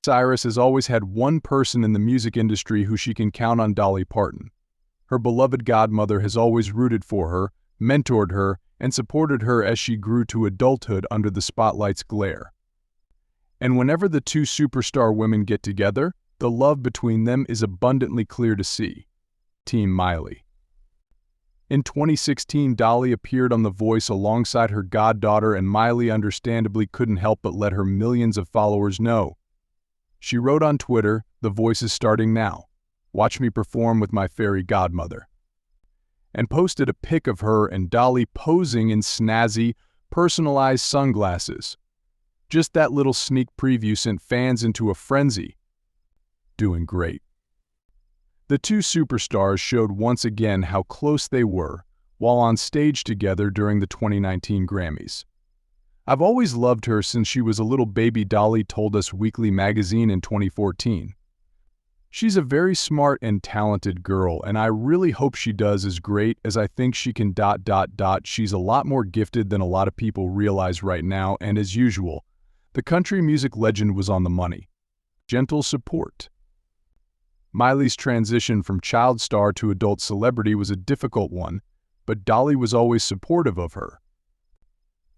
Cyrus has always had one person in the music industry who she can count on: Dolly Parton. Her beloved godmother has always rooted for her, mentored her, and supported her as she grew to adulthood under the spotlight's glare. And whenever the two superstar women get together, the love between them is abundantly clear to see. Team Miley. In 2016, Dolly appeared on The Voice alongside her goddaughter, and Miley understandably couldn't help but let her millions of followers know. She wrote on Twitter, "The Voice is starting now. Watch me perform with my fairy godmother," and posted a pic of her and Dolly posing in snazzy, personalized sunglasses. Just that little sneak preview sent fans into a frenzy. Doing great. The two superstars showed once again how close they were while on stage together during the 2019 Grammys. "I've always loved her since she was a little baby," Dolly told Us Weekly magazine in 2014. "She's a very smart and talented girl, and I really hope she does as great as I think she can. She's a lot more gifted than a lot of people realize right now," and as usual, the country music legend was on the money. Gentle support. Miley's transition from child star to adult celebrity was a difficult one, but Dolly was always supportive of her.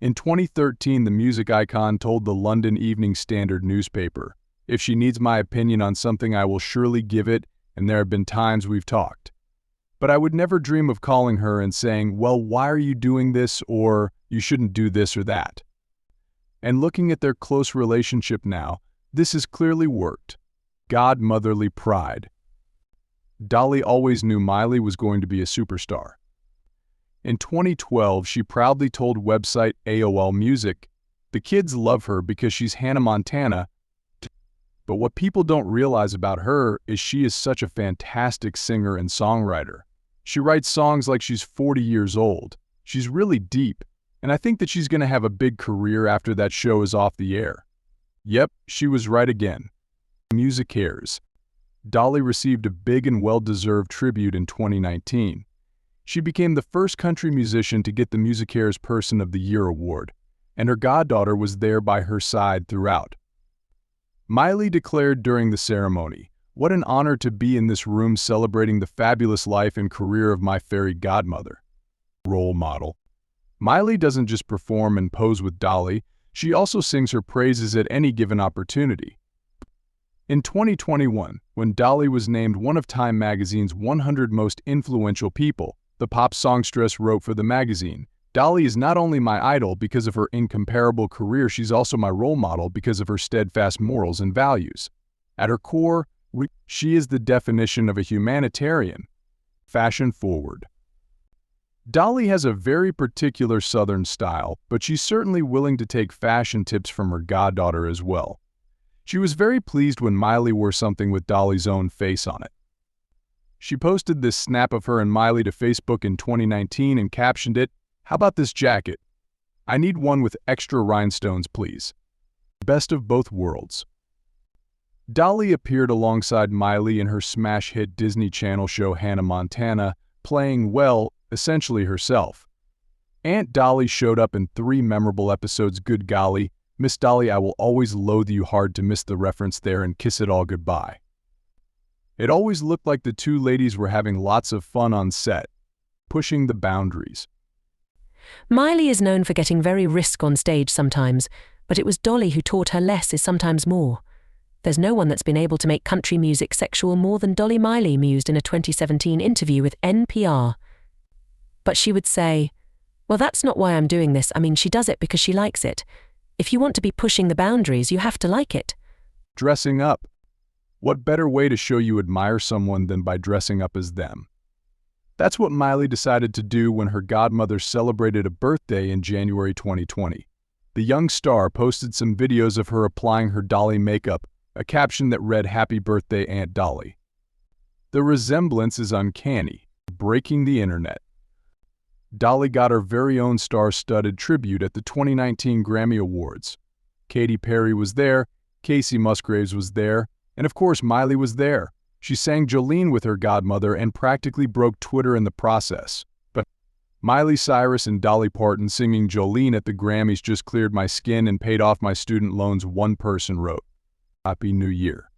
In 2013, the music icon told the London Evening Standard newspaper, "If she needs my opinion on something, I will surely give it, and there have been times we've talked. But I would never dream of calling her and saying, 'Well, why are you doing this?' or 'You shouldn't do this or that.'" And looking at their close relationship now, this has clearly worked. Godmotherly pride. Dolly always knew Miley was going to be a superstar. In 2012, she proudly told website AOL Music, "The kids love her because she's Hannah Montana, but what people don't realize about her is she is such a fantastic singer and songwriter. She writes songs like she's 40 years old. She's really deep, and I think that she's going to have a big career after that show is off the air." Yep, she was right again. Music cares. Dolly received a big and well-deserved tribute in 2019. She became the first country musician to get the MusiCares Person of the Year award, and her goddaughter was there by her side throughout. Miley declared during the ceremony, "What an honor to be in this room celebrating the fabulous life and career of my fairy godmother." Role model. Miley doesn't just perform and pose with Dolly, she also sings her praises at any given opportunity. In 2021, when Dolly was named one of Time magazine's 100 most influential people, the pop songstress wrote for the magazine, "Dolly is not only my idol because of her incomparable career, she's also my role model because of her steadfast morals and values. At her core, she is the definition of a humanitarian. Fashion forward." Dolly has a very particular Southern style, but she's certainly willing to take fashion tips from her goddaughter as well. She was very pleased when Miley wore something with Dolly's own face on it. She posted this snap of her and Miley to Facebook in 2019 and captioned it, "How about this jacket? I need one with extra rhinestones, please. Best of both worlds." Dolly appeared alongside Miley in her smash hit Disney Channel show Hannah Montana, playing, well, essentially herself. Aunt Dolly showed up in 3 memorable episodes. Good golly, Miss Dolly, I will always loathe you hard to miss the reference there and kiss it all goodbye. It always looked like the two ladies were having lots of fun on set, pushing the boundaries. Miley is known for getting very risk on stage sometimes, but it was Dolly who taught her less is sometimes more. There's no one that's been able to make country music sexual more than Dolly, Miley mused in a 2017 interview with NPR. But she would say, "Well, that's not why I'm doing this. I mean, she does it because she likes it. If you want to be pushing the boundaries, you have to like it." Dressing up. What better way to show you admire someone than by dressing up as them? That's what Miley decided to do when her godmother celebrated a birthday in January 2020. The young star posted some videos of her applying her Dolly makeup, a caption that read, "Happy birthday, Aunt Dolly." The resemblance is uncanny, breaking the internet. Dolly got her very own star-studded tribute at the 2019 Grammy Awards. Katy Perry was there, Casey Musgraves was there, and of course Miley was there. She sang Jolene with her godmother and practically broke Twitter in the process. But Miley Cyrus and Dolly Parton singing Jolene at the Grammys just cleared my skin and paid off my student loans, one person wrote. Happy New Year.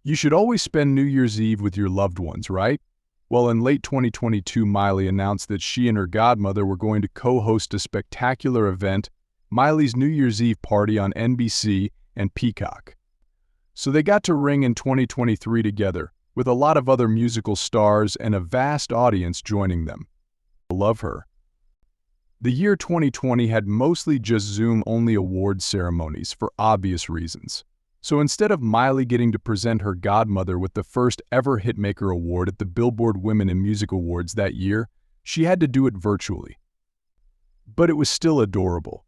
You should always spend New Year's Eve with your loved ones, right? Well, in late 2022, Miley announced that she and her godmother were going to co-host a spectacular event, Miley's New Year's Eve party on NBC and Peacock. So they got to ring in 2023 together, with a lot of other musical stars and a vast audience joining them. I love her. The year 2020 had mostly just Zoom-only awards ceremonies for obvious reasons. So instead of Miley getting to present her godmother with the first ever Hitmaker Award at the Billboard Women in Music Awards that year, she had to do it virtually. But it was still adorable.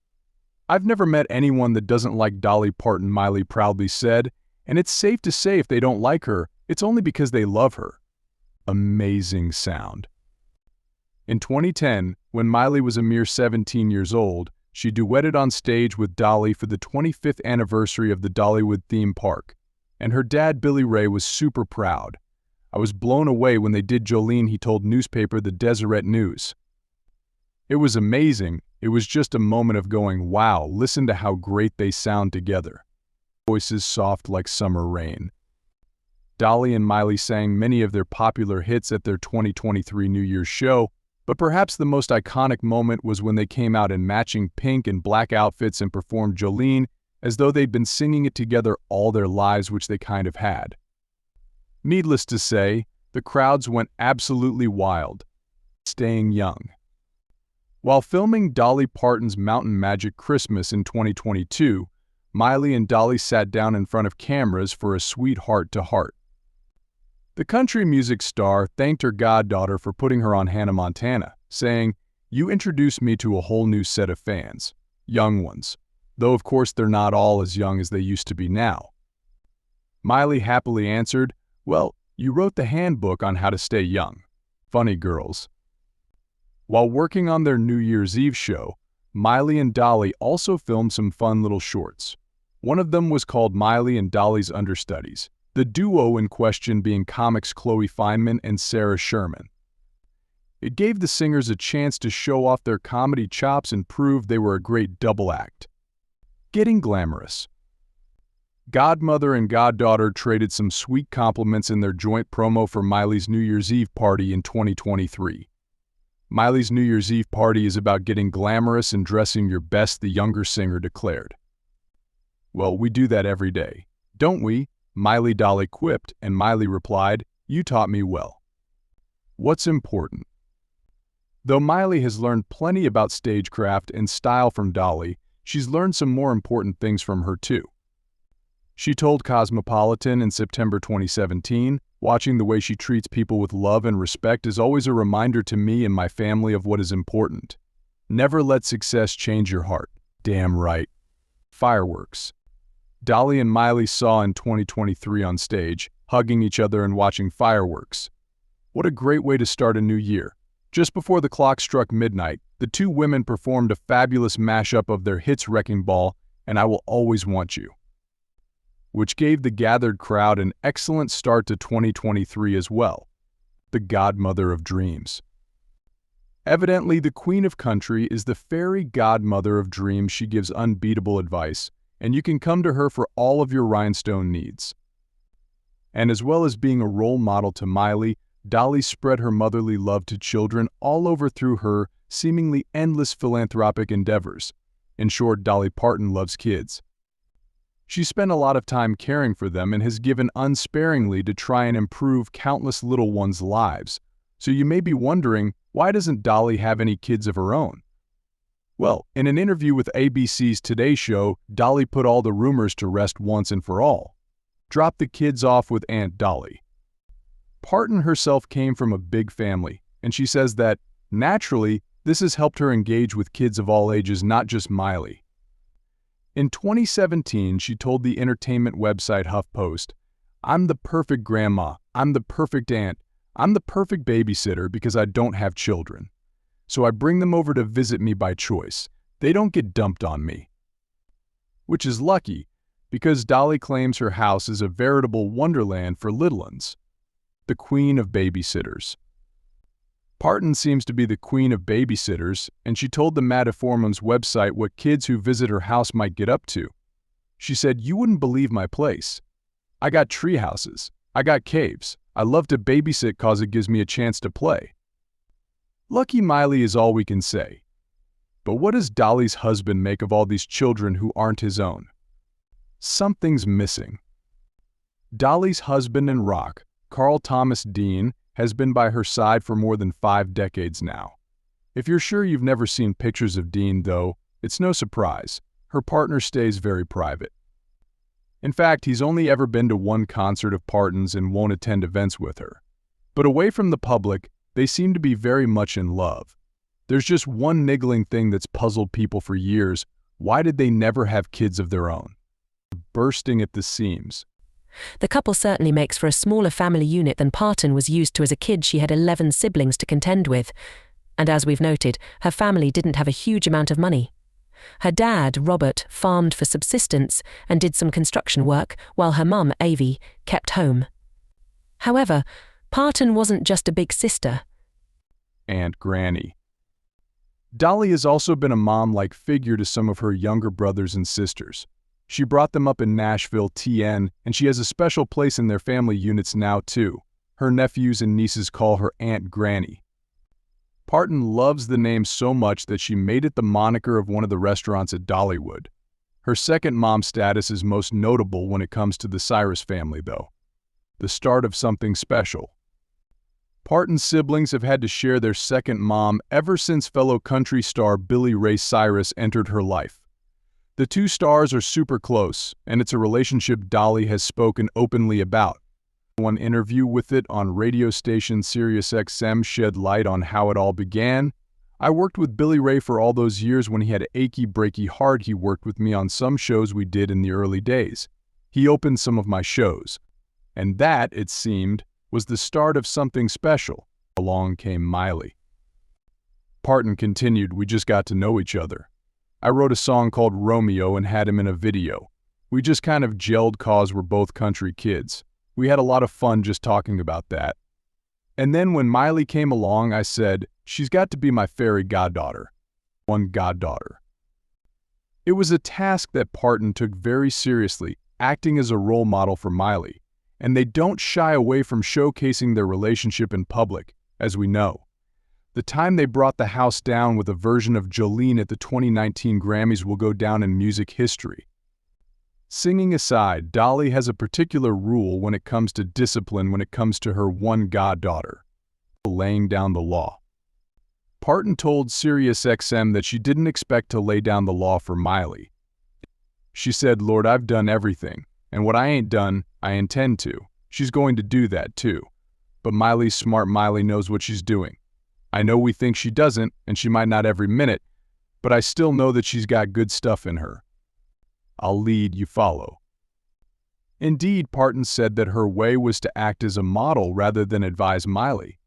I've never met anyone that doesn't like Dolly Parton, Miley proudly said, and it's safe to say if they don't like her, it's only because they love her. Amazing sound. In 2010, when Miley was a mere 17 years old, she duetted on stage with Dolly for the 25th anniversary of the Dollywood theme park, and her dad Billy Ray was super proud. I was blown away when they did Jolene, he told newspaper the Deseret News. It was amazing. It was just a moment of going, wow, listen to how great they sound together. Voices soft like summer rain. Dolly and Miley sang many of their popular hits at their 2023 New Year's show, but perhaps the most iconic moment was when they came out in matching pink and black outfits and performed Jolene as though they'd been singing it together all their lives, which they kind of had. Needless to say, the crowds went absolutely wild. Staying young. While filming Dolly Parton's Mountain Magic Christmas in 2022, Miley and Dolly sat down in front of cameras for a sweet heart-to-heart. The country music star thanked her goddaughter for putting her on Hannah Montana, saying, "You introduced me to a whole new set of fans, young ones, though of course they're not all as young as they used to be now." Miley happily answered, "Well, you wrote the handbook on how to stay young. Funny girls." While working on their New Year's Eve show, Miley and Dolly also filmed some fun little shorts. One of them was called Miley and Dolly's Understudies, the duo in question being comics Chloe Fineman and Sarah Sherman. It gave the singers a chance to show off their comedy chops and prove they were a great double act. Getting glamorous. Godmother and goddaughter traded some sweet compliments in their joint promo for Miley's New Year's Eve party in 2023. Miley's New Year's Eve party is about getting glamorous and dressing your best, the younger singer declared. "Well, we do that every day, don't we?" Miley Dolly quipped, and Miley replied, "You taught me well." What's important? Though Miley has learned plenty about stagecraft and style from Dolly, she's learned some more important things from her too. She told Cosmopolitan in September 2017, "Watching the way she treats people with love and respect is always a reminder to me and my family of what is important. Never let success change your heart." Damn right. Fireworks. Dolly and Miley saw in 2023 on stage, hugging each other and watching fireworks. What a great way to start a new year. Just before the clock struck midnight, the two women performed a fabulous mashup of their hits Wrecking Ball and I Will Always Want You, which gave the gathered crowd an excellent start to 2023 as well. The godmother of dreams. Evidently, the Queen of Country is the fairy godmother of dreams. She gives unbeatable advice, and you can come to her for all of your rhinestone needs. And as well as being a role model to Miley, Dolly spread her motherly love to children all over through her seemingly endless philanthropic endeavors. In short, Dolly Parton loves kids. She spent a lot of time caring for them and has given unsparingly to try and improve countless little ones' lives. So you may be wondering, why doesn't Dolly have any kids of her own? Well, in an interview with ABC's Today Show, Dolly put all the rumors to rest once and for all. Drop the kids off with Aunt Dolly. Parton herself came from a big family, and she says that, naturally, this has helped her engage with kids of all ages, not just Miley. In 2017, she told the entertainment website HuffPost, "I'm the perfect grandma, I'm the perfect aunt, I'm the perfect babysitter because I don't have children. So I bring them over to visit me by choice. They don't get dumped on me." Which is lucky, because Dolly claims her house is a veritable wonderland for little ones. The queen of babysitters. Parton seems to be the queen of babysitters, and she told the Mataforman's website what kids who visit her house might get up to. She said, "You wouldn't believe my place. I got tree houses. I got caves. I love to babysit cause it gives me a chance to play." Lucky Miley is all we can say. But what does Dolly's husband make of all these children who aren't his own? Something's missing. Dolly's husband in rock, Carl Thomas Dean, has been by her side for more than 5 decades now. If you're sure you've never seen pictures of Dean, though, it's no surprise. Her partner stays very private. In fact, he's only ever been to one concert of Parton's and won't attend events with her. But away from the public, they seem to be very much in love. There's just one niggling thing that's puzzled people for years. Why did they never have kids of their own? Bursting at the seams. The couple certainly makes for a smaller family unit than Parton was used to as a kid. She had 11 siblings to contend with. And as we've noted, her family didn't have a huge amount of money. Her dad, Robert, farmed for subsistence and did some construction work, while her mum, Avie, kept home. However, Parton wasn't just a big sister. Aunt Granny. Dolly has also been a mom-like figure to some of her younger brothers and sisters. She brought them up in Nashville, TN, and she has a special place in their family units now, too. Her nephews and nieces call her Aunt Granny. Parton loves the name so much that she made it the moniker of one of the restaurants at Dollywood. Her second mom status is most notable when it comes to the Cyrus family, though. The start of something special. Parton's siblings have had to share their second mom ever since fellow country star Billy Ray Cyrus entered her life. The two stars are super close, and it's a relationship Dolly has spoken openly about. One interview with it on radio station SiriusXM shed light on how it all began. "I worked with Billy Ray for all those years. When he had achy, breaky heart, he worked with me on some shows we did in the early days. He opened some of my shows. And that, it seemed, was the start of something special." Along came Miley. Parton continued, "We just got to know each other. I wrote a song called Romeo and had him in a video. We just kind of gelled cause we're both country kids. We had a lot of fun just talking about that. And then when Miley came along, I said, she's got to be my fairy goddaughter." One goddaughter. It was a task that Parton took very seriously, acting as a role model for Miley. And they don't shy away from showcasing their relationship in public, as we know. The time they brought the house down with a version of Jolene at the 2019 Grammys will go down in music history. Singing aside, Dolly has a particular rule when it comes to discipline when it comes to her one goddaughter: laying down the law. Parton told SiriusXM that she didn't expect to lay down the law for Miley. She said, "Lord, I've done everything, and what I ain't done, I intend to. She's going to do that too. But Miley's smart. Miley knows what she's doing. I know we think she doesn't, and she might not every minute, but I still know that she's got good stuff in her. I'll lead, you follow." Indeed, Parton said that her way was to act as a model rather than advise Miley.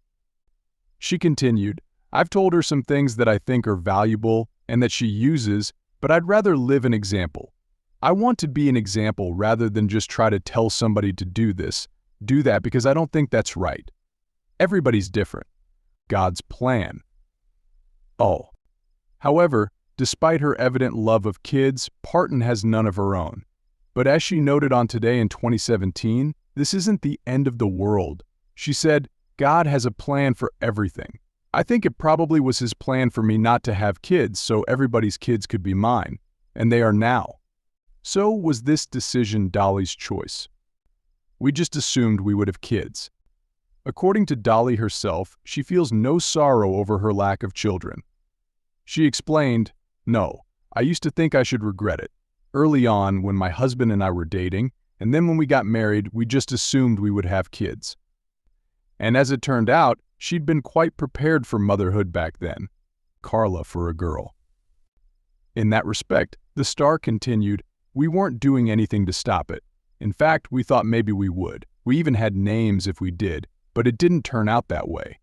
She continued, "I've told her some things that I think are valuable and that she uses, but I'd rather live an example. I want to be an example rather than just try to tell somebody to do this, do that, because I don't think that's right. Everybody's different. God's plan." Oh. However, despite her evident love of kids, Parton has none of her own. But as she noted on Today in 2017, this isn't the end of the world. She said, "God has a plan for everything. I think it probably was his plan for me not to have kids so everybody's kids could be mine, and they are now." So was this decision Dolly's choice? We just assumed we would have kids. According to Dolly herself, she feels no sorrow over her lack of children. She explained, "No, I used to think I should regret it. Early on, when my husband and I were dating, and then when we got married, we just assumed we would have kids." And as it turned out, she'd been quite prepared for motherhood back then. Carla for a girl. In that respect, the star continued, "We weren't doing anything to stop it. In fact, we thought maybe we would. We even had names if we did. But it didn't turn out that way."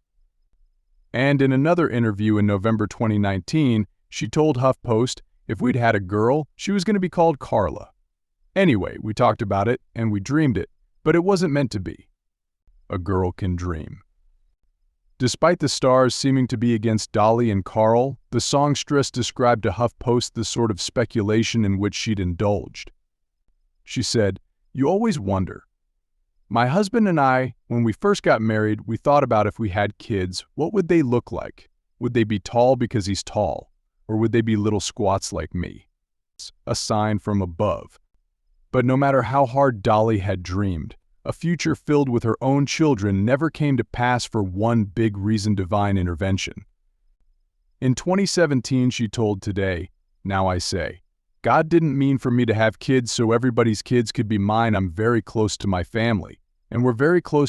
And in another interview in November 2019, she told HuffPost if we'd had a girl, she was going to be called Carla. "Anyway, we talked about it and we dreamed it, but it wasn't meant to be." A girl can dream. Despite the stars seeming to be against Dolly and Carl, the songstress described to HuffPost the sort of speculation in which she'd indulged. She said, "You always wonder. My husband and I, when we first got married, we thought about if we had kids, what would they look like? Would they be tall because he's tall? Or would they be little squats like me?" A sign from above. But no matter how hard Dolly had dreamed, a future filled with her own children never came to pass for one big reason: divine intervention. In 2017, she told Today, "Now I say, God didn't mean for me to have kids so everybody's kids could be mine. I'm very close to my family, and we're very close to